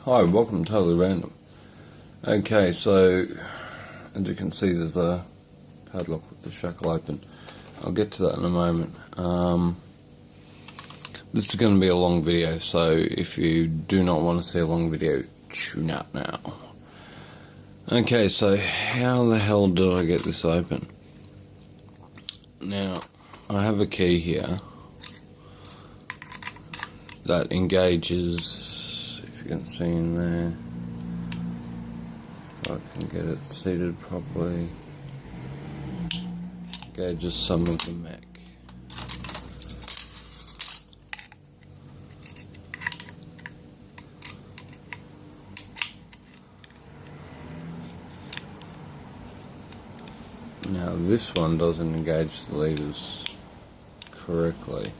Hi, welcome to Totally Random. Okay, so as you can see, there's a padlock with the shackle open. I'll get to that in a moment. This is going to be a long video, so if you do not want to see a long video, tune out now. Okay, so how the hell did I get this open? Now, I have a key here that engages, if you can see in there, if I can get it seated properly, engages some of the mech. Now this one doesn't engage the levers correctly.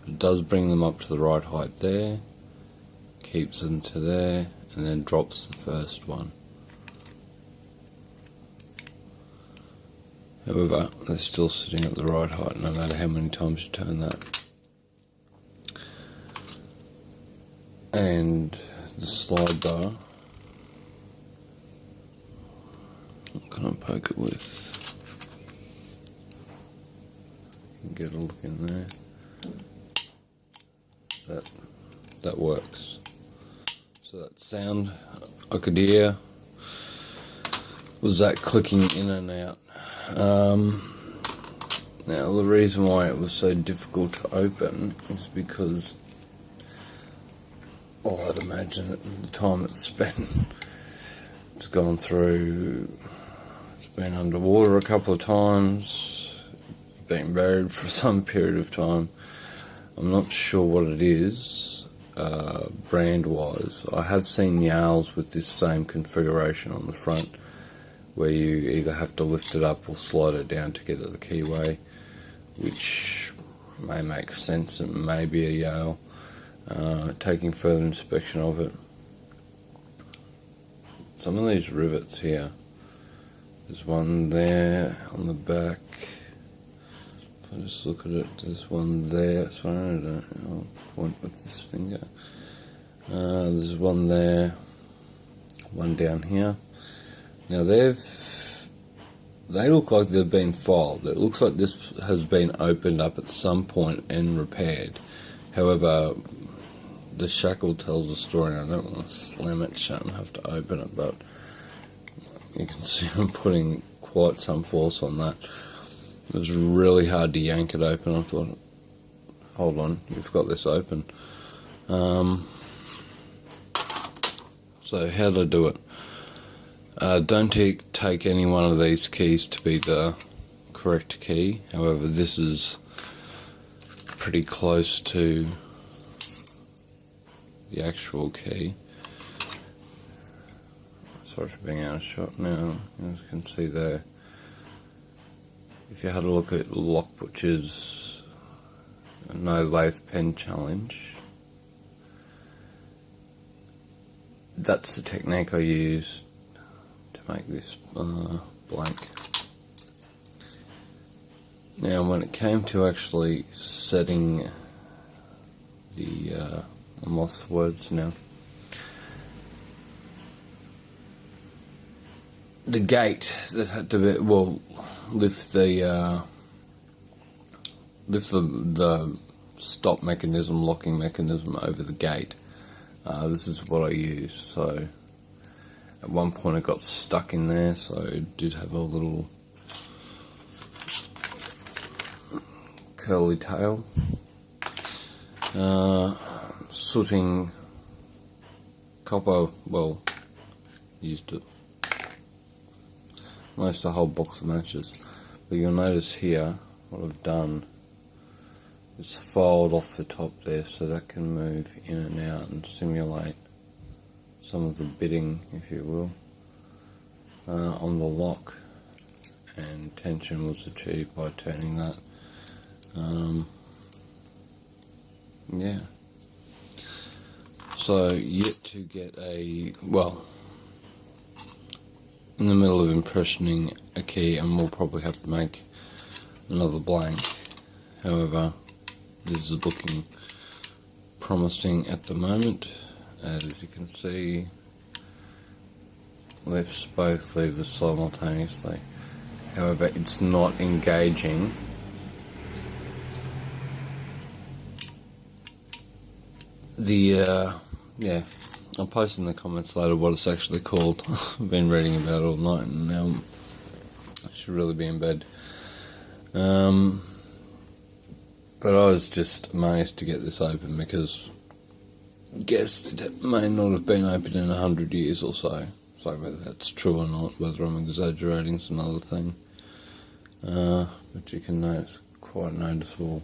It does bring them up to the right height there, keeps them to there, and then drops the first one. However, they're still sitting at the right height no matter how many times you turn that. And the slide bar, what can I poke it with? You can get a look in there. That works. So that sound I could hear was that clicking in and out. Now the reason why it was so difficult to open is because, I'd imagine that the time it's spent, it's gone through, it's been underwater a couple of times, been buried for some period of time. I'm not sure what it is, brand wise. I have seen Yales with this same configuration on the front, where you either have to lift it up or slide it down to get at the keyway, which may make sense. It may be a Yale. Taking further inspection of it, some of these rivets here, there's one there on the back. If I just look at it, there's one there. Sorry, I'll point with this finger. There's one there, one down here. Now they look like they've been filed. It looks like this has been opened up at some point and repaired. However, the shackle tells the story, and I don't want to slam it shut and have to open it, but you can see I'm putting quite some force on that. It was really hard to yank it open. I thought, hold on, you've got this open. So how did I do it? Don't take any one of these keys to be the correct key. However, this is pretty close to the actual key. Sorry for being out of shot now, as you can see there. If you had a look at Lock Butcher's No Lathe Pen Challenge, that's the technique I used to make this blank. Now when it came to actually setting the I'm lost for words now. The gate that had to be, lift the stop mechanism, locking mechanism over the gate. This is what I used. So at one point it got stuck in there, so it did have a little curly tail. Sooting copper, used it. Almost a whole box of matches. But you'll notice here, what I've done is fold off the top there so that can move in and out and simulate some of the bitting, if you will, on the lock, and tension was achieved by turning that. Yeah. So yet to get in the middle of impressioning a key, and we'll probably have to make another blank. However, this is looking promising at the moment, as you can see, lifts both levers simultaneously. However, it's not engaging the, I'll post in the comments later what it's actually called. I've been reading about it all night and now I should really be in bed. But I was just amazed to get this open because I guessed it may not have been open in 100 years or so. So whether that's true or not, whether I'm exaggerating is another thing. But you can notice quite noticeable.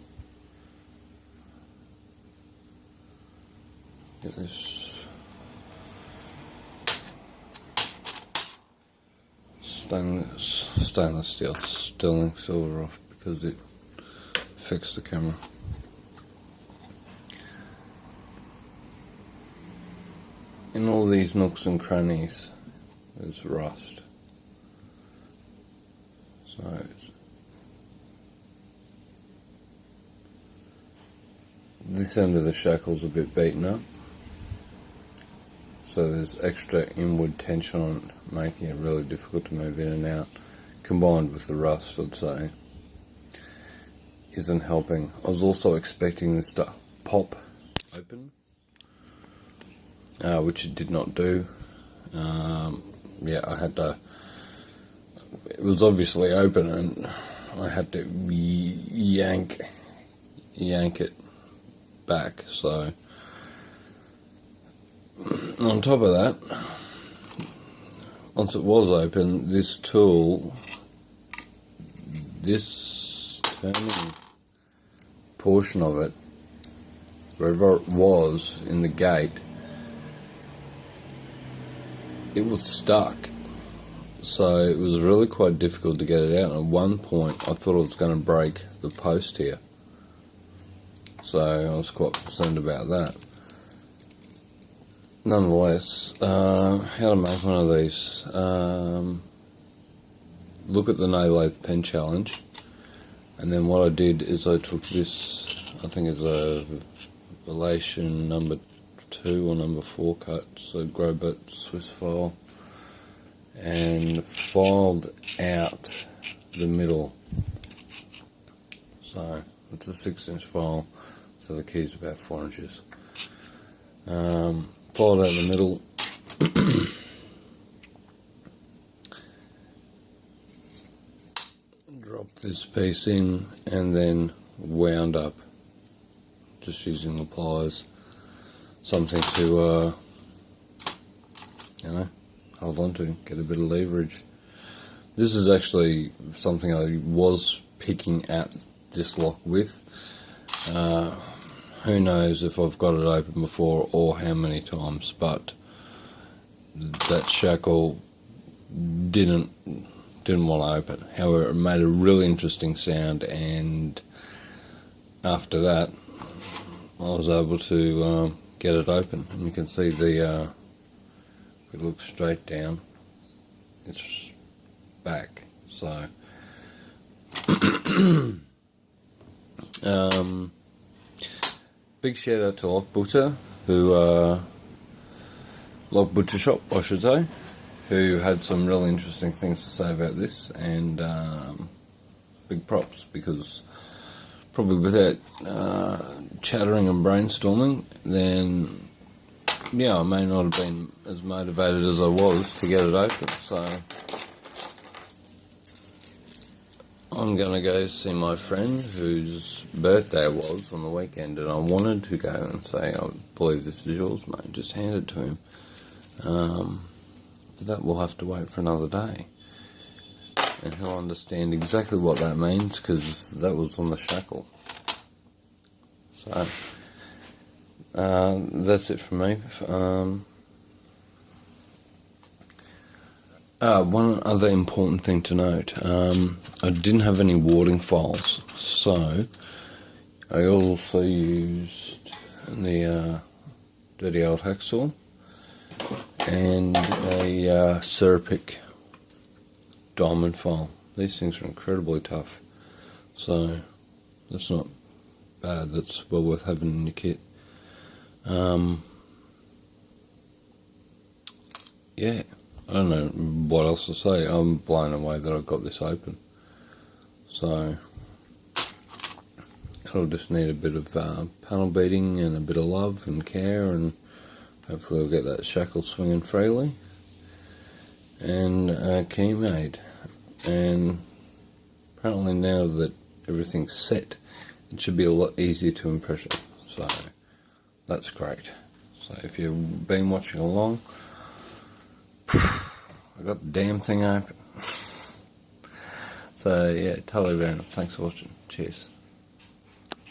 Get this stainless steel sterling silver off because it affects the camera. In all these nooks and crannies there's rust. So this end of the shackle's a bit beaten up. So there's extra inward tension on it, making it really difficult to move in and out, combined with the rust, I'd say, isn't helping. I was also expecting this to pop open, which it did not do. I had to, it was obviously open and I had to yank it back, so on top of that, once it was open, this tool, this turning portion of it, wherever it was in the gate, it was stuck. So it was really quite difficult to get it out. And at one point I thought I was going to break the post here. So I was quite concerned about that. Nonetheless, how to make one of these. Look at the no lathe pen challenge, and then what I did is I took this, I think it's a relation number 2 or number 4 cut, so grab it, Swiss file, and filed out the middle. So it's a 6-inch file, so the key's about 4 inches. Filed out the middle. Dropped this piece in and then wound up, just using the pliers, something to hold on to, get a bit of leverage. This is actually something I was picking at this lock with. Who knows if I've got it open before or how many times, but that shackle didn't want to open. However, it made a really interesting sound, and after that I was able to get it open. And you can see if we look straight down, it's back. So big shout out to Lock Butcher, Lock Butcher Shop, I should say, who had some really interesting things to say about this, and big props, because probably without chattering and brainstorming, then I may not have been as motivated as I was to get it open. So I'm going to go see my friend whose birthday it was on the weekend, and I wanted to go and say, I believe this is yours, mate, just hand it to him. That will have to wait for another day, and he'll understand exactly what that means, because that was on the shackle. So that's it from me. One other important thing to note, I didn't have any warding files, so I also used the dirty old hacksaw and a Serapic diamond file. These things are incredibly tough, so that's not bad, that's well worth having in your kit. yeah, I don't know what else to say. I'm blown away that I've got this open. So it'll just need a bit of panel beating and a bit of love and care, and hopefully we'll get that shackle swinging freely and key made. And apparently now that everything's set, it should be a lot easier to impression. So that's great. So if you've been watching along, I got the damn thing open. So yeah, totally random. Thanks for watching. Cheers.